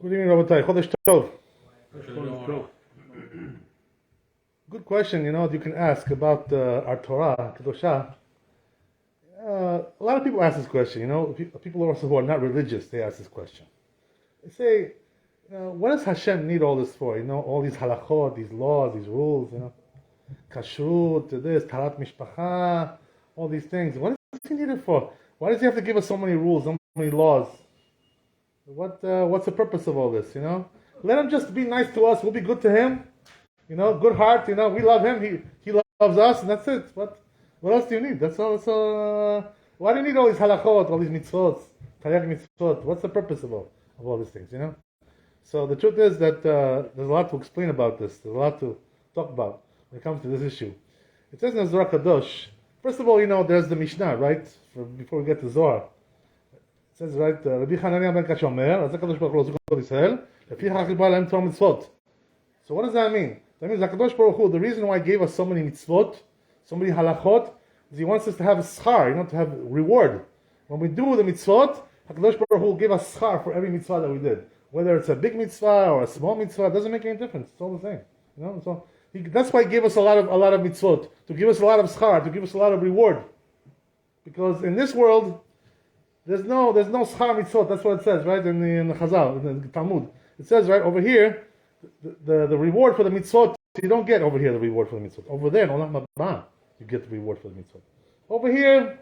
Good evening, Rabbi. Chodesh Tov. Good question, you can ask about our Torah, Kedosha. A lot of people ask this question, people also who are not religious, they ask this question. They say, what does Hashem need all this for? All these halachot, these laws, these rules, kashrut, this, tarat mishpacha, all these things. What does he need it for? Why does he have to give us so many rules, so many laws? What's the purpose of all this, Let him just be nice to us, we'll be good to him. Good heart, we love him, he loves us, and that's it. What else do you need? That's all. Why do you need all these halachot, all these mitzvot, taryag mitzvot? What's the purpose of all these things, So the truth is that there's a lot to explain about this. There's a lot to talk about when it comes to this issue. It says in the Zohar Kadosh, first of all, there's the Mishna, right? Before we get to Zohar. It says, right, Rabbi Hanania ben Kashomer, Azak Kadosh Baruch Hu, Zukot Yisrael, Lefi Hachil Ba Lahem Torah Mitzvot. So what does that mean? That means HaKadosh Baruch Hu, the reason why he gave us so many mitzvot, so many halachot, is he wants us to have a schar, to have reward. When we do the mitzvot, HaKadosh Baruch Hu gave us schar for every mitzvah that we did. Whether it's a big mitzvah or a small mitzvah, it doesn't make any difference. It's all the same. So that's why he gave us a lot of mitzvot, to give us a lot of schar, to give us a lot of reward. Because in this world, there's no schar mitzvot. That's what it says, right? In the Chazal, in the Talmud. It says, right, over here, the reward for the mitzvot, you don't get over here the reward for the mitzvot. Over there, in Olam Haba, you get the reward for the mitzvot. Over here,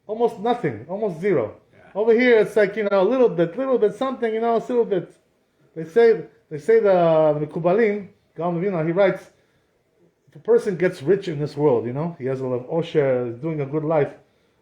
almost nothing, almost zero. Yeah. Over here, it's like, a little bit something, a little bit. They say the Mekubalim, Gaon Levina, he writes, if a person gets rich in this world, he has a lot of osher, he's doing a good life.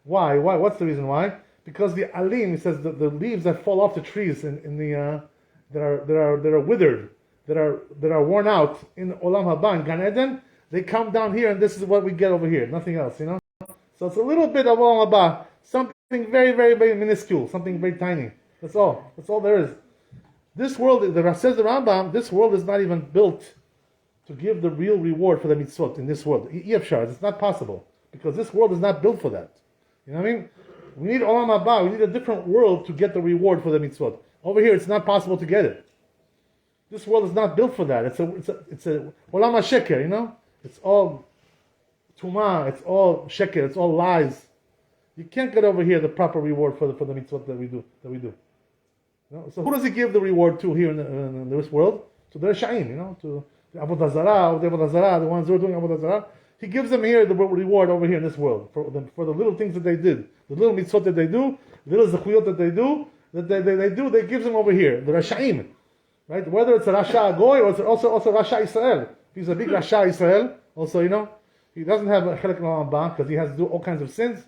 Why? What's the reason why? Because the alim, he says, the leaves that fall off the trees that are withered, that are worn out in Olam Haba, in Gan Eden, they come down here, and this is what we get over here, nothing else, So it's a little bit of Olam Haba, something very, very, very minuscule, something very tiny. That's all there is. This world, says the Rambam, this world is not even built to give the real reward for the mitzvot in this world. It's not possible, because this world is not built for that. You know what I mean? We need Olam Haba, we need a different world to get the reward for the mitzvot. Over here, it's not possible to get it. This world is not built for that. It's a Olam HaSheker, It's all Tumah, it's all Sheker, it's all lies. You can't get over here the proper reward for the mitzvot that we do. So who does he give the reward to here in this world? To the Resha'im, to the Avodah Zarah, the ones who are doing Avodah Zarah. He gives them here the reward over here in this world for the little things that they did, the little mitzvot that they do, the little zechuyot that they do, they gives them over here, the Resha'im. Right? Whether it's a Rasha Goy or it's also Rasha Israel. If he's a big Rasha Israel, also, he doesn't have a Chelek L'Olam Haba because he has to do all kinds of sins.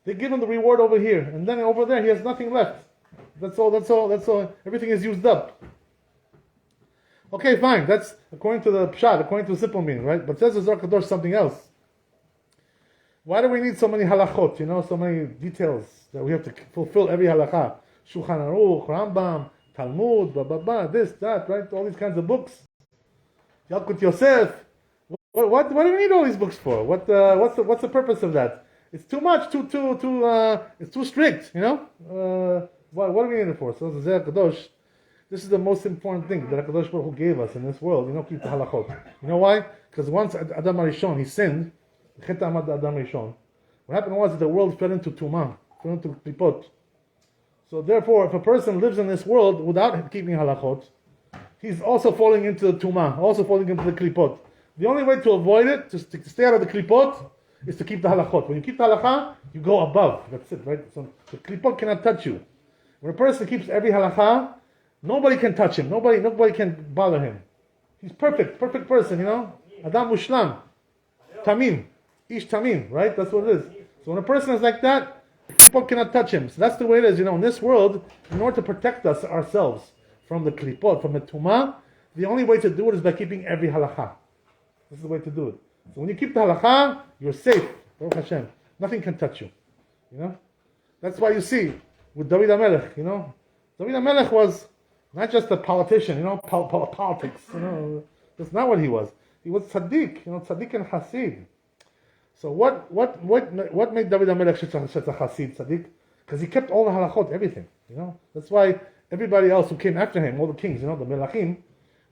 They give him the reward over here, and then over there he has nothing left. That's all. Everything is used up. Okay, fine. That's according to the Pshat, according to the simple meaning, right? But says the Zohar Kadosh something else. Why do we need so many halachot? So many details that we have to fulfill every halacha. Shulchan Aruch, Rambam, Talmud, this, that, right? All these kinds of books. Yalkut Yosef. What do we need all these books for? What's the purpose of that? It's too much. It's too strict. What do we need it for? So the Zohar Kadosh. This is the most important thing that HaKadosh Baruch Hu gave us in this world. Keep the halachot. You know why? Because once Adam HaRishon, he sinned. Chet Amad Adam HaRishon. What happened was that the world fell into tumah, fell into klipot. So therefore, if a person lives in this world without keeping halachot, he's also falling into the tumah, also falling into the klipot. The only way to avoid it, just to stay out of the klipot, is to keep the halachot. When you keep the halacha, you go above. That's it, right? So the klipot cannot touch you. When a person keeps every halacha, nobody can touch him. Nobody can bother him. He's perfect person, Adam Mushlam. Tamim. Ish Tamim, right? That's what it is. So when a person is like that, people cannot touch him. So that's the way it is. In this world, in order to protect ourselves from the klipot, from the tumah, the only way to do it is by keeping every halacha. This is the way to do it. So when you keep the halacha, you're safe. Baruch Hashem. Nothing can touch you. That's why you see, with David HaMelech, David HaMelech was not just a politician, politics. That's not what he was. He was tzaddik, tzaddik and hasid. So what made David HaMelech such a hasid, tzaddik? Because he kept all the halachot, everything. That's why everybody else who came after him, all the kings, the Melachim,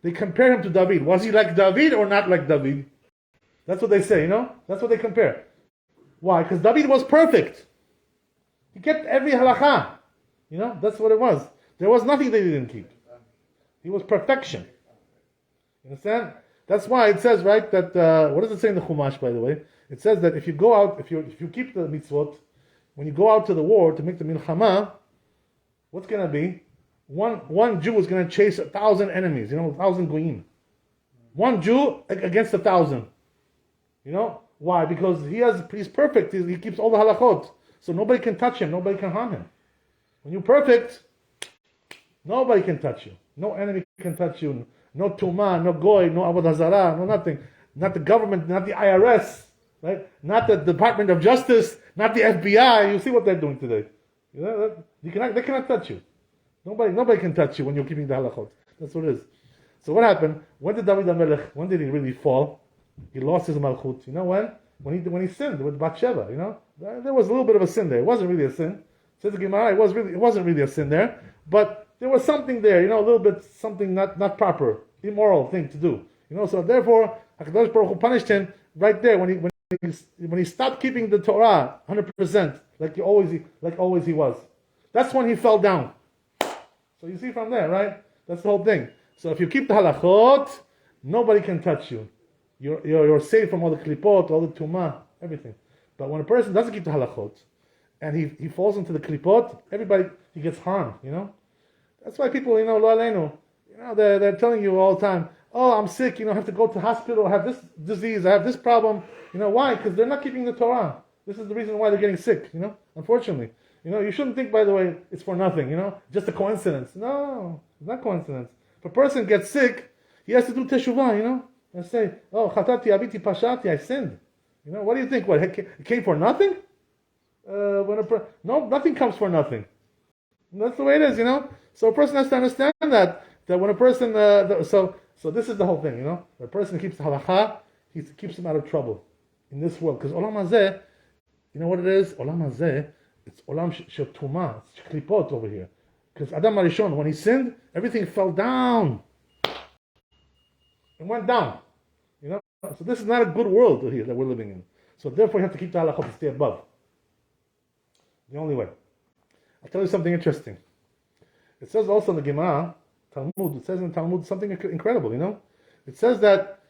they compare him to David. Was he like David or not like David? That's what they say, That's what they compare. Why? Because David was perfect. He kept every halacha. That's what it was. There was nothing they didn't keep. He was perfection. You understand? That's why it says, right, that, what does it say in the homage, by the way? It says that if you go out, if you keep the mitzvot, when you go out to the war to make the milchama, what's going to be? One Jew is going to chase 1,000 enemies, 1,000 goyim. One Jew against 1,000. Why? Because he's perfect. He keeps all the halachot. So nobody can touch him. Nobody can harm him. When you're perfect, nobody can touch you. No enemy can touch you. No tuma, no goy, no avodah zarah, no nothing. Not the government, not the IRS, right? Not the Department of Justice, not the FBI. You see what they're doing today. They cannot touch you. Nobody can touch you when you're keeping the halachot. That's what it is. So what happened? When did David HaMelech, when did he really fall? He lost his malchut. You know when? When he sinned with Bathsheba. There was a little bit of a sin there. It wasn't really a sin. Says the Gemara, it wasn't really a sin there, but there was something there. A little bit something not proper, immoral thing to do. So therefore, HaKadosh Baruch Hu punished him right there when he stopped keeping the Torah 100%, like always he was. That's when he fell down. So you see from there, right? That's the whole thing. So if you keep the halachot, nobody can touch you. You're safe from all the klipot, all the tumah, everything. But when a person doesn't keep the halachot, and he falls into the klipot, he gets harmed, That's why people, lo aleinu, they're telling you all the time, oh, I'm sick, I have to go to hospital, I have this disease, I have this problem. Why? Because they're not keeping the Torah. This is the reason why they're getting sick, unfortunately. You shouldn't think, by the way, it's for nothing, just a coincidence. No, it's not coincidence. If a person gets sick, he has to do teshuvah, and say, oh, chatati, abiti, pashati, I sinned. What do you think? What, it came for nothing? No, nothing comes for nothing. And that's the way it is, So a person has to understand that when a person, so this is the whole thing, When a person keeps the halacha, he keeps him out of trouble in this world. Because olam hazeh, what it is? Olam hazeh, it's olam shel tumah, it's klipot over here. Because Adam HaRishon, when he sinned, everything fell down. It went down. So this is not a good world here that we're living in. So therefore you have to keep the halachot to stay above. The only way. I'll tell you something interesting. It says also in the Gemara, Talmud, it says in Talmud something incredible, It says that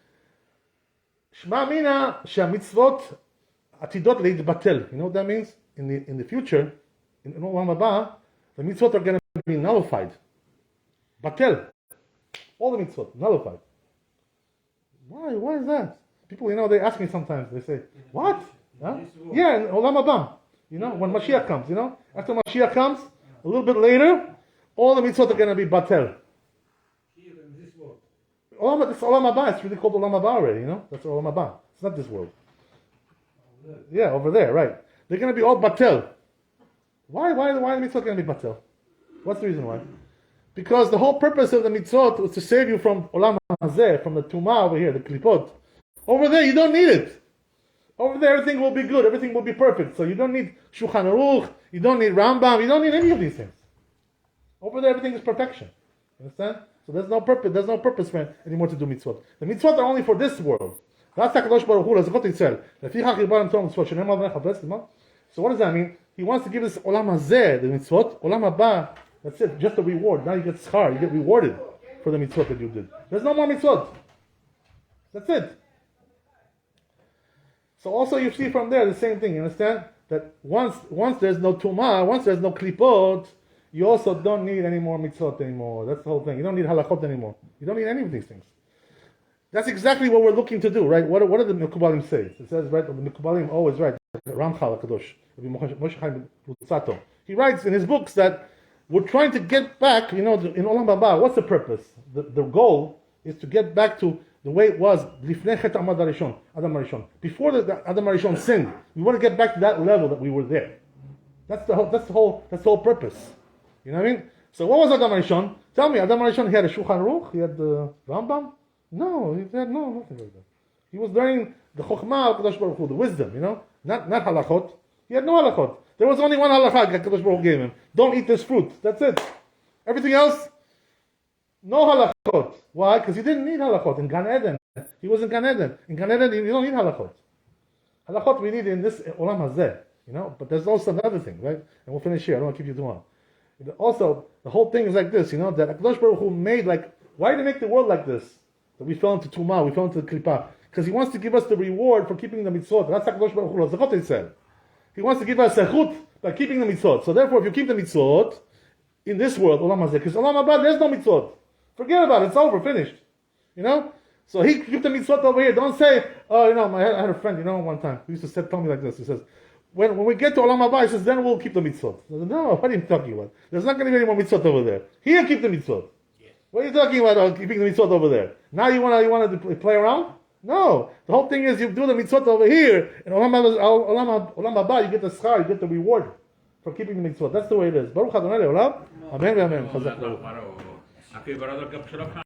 Shema mina shamitzvot atidot leitbatel. You know what that means? In the future, in Olam Haba, the mitzvot are going to be nullified. Batel. All the mitzvot, nullified. Why? Why is that? People, they ask me sometimes, they say, what? Huh? Yeah, in Olam Haba. When Mashiach comes, After Mashiach comes, a little bit later, all the mitzvot are going to be batel. Here in this world. It's Olam Haba. It's really called Olam Haba already, That's Olam Haba. It's not this world. Yeah, over there, right. They're going to be all batel. Why the mitzvot going to be batel? What's the reason why? Because the whole purpose of the mitzvot was to save you from Olam Hazeh, from the Tumah over here, the Klipot. Over there, you don't need it. Over there, everything will be good, everything will be perfect. So you don't need Shulchan Aruch, you don't need Rambam, you don't need any of these things. Over there, everything is perfection. Understand? So there's no purpose for anymore to do mitzvot. The mitzvot are only for this world. That's HaKadosh Baruch Hu, L'zechot Yisrael. So what does that mean? He wants to give us Olam Hazeh, the mitzvot, Olam Haba. That's it, just a reward. Now you get schar, you get rewarded for the mitzvot that you did. There's no more mitzvot. That's it. So also you see from there the same thing, you understand? That once there's no tumah, once there's no klipot, you also don't need any more mitzvot anymore. That's the whole thing. You don't need halachot anymore. You don't need any of these things. That's exactly what we're looking to do, right? What do the Mekubalim say? It says, right, the Mekubalim always write, Ramchal HaKadosh, Moshe Chaim Lutzato. He writes in his books that we're trying to get back, in Olam Haba, what's the purpose? The goal is to get back to the way it was Lifnei Chet Adam HaRishon. Before the Adam HaRishon sinned, we want to get back to that level that we were there. That's the whole purpose. You know what I mean? So what was Adam HaRishon? Tell me, Adam HaRishon, he had a Shulchan Aruch, he had the Rambam? No, he had nothing like that. He was learning the Chokhmah of Kadosh Baruch Hu, the wisdom, not halachot. He had no halachot. There was only one halakha that Kadosh Baruch Hu gave him. Don't eat this fruit. That's it. Everything else, no halachot. Why? Because he didn't need halachot in Gan Eden. He was in Gan Eden. In Gan Eden, you don't need halachot. Halachot we need in this olam hazeh, But there's also another thing, right? And we'll finish here. I don't want to keep you too long. Also, the whole thing is like this, that HaKadosh Baruch Hu made, why did he make the world like this? That we fell into Tumah, we fell into Klippah. Because he wants to give us the reward for keeping the mitzvot. That's HaKadosh Baruch Hu, Zechot he said. He wants to give us zechut by keeping the mitzvot. So therefore, if you keep the mitzvot in this world, olam hazeh, because olam haba, there's no mitzvot. Forget about it, it's over, finished. So he keep the mitzvot over here. Don't say, I had a friend, one time, he used to tell me like this. He says, when we get to Olam Haba, he says, then we'll keep the mitzvot. I said, no, what are you talking about? There's not going to be any more mitzvot over there. Here, keep the mitzvot. Yeah. What are you talking about keeping the mitzvot over there? Now you want to play around? No. The whole thing is you do the mitzvot over here, and Olam Haba, you get the schar, you get the reward for keeping the mitzvot. That's the way it is. Baruch Adonai Le'olam. Amen. Amen.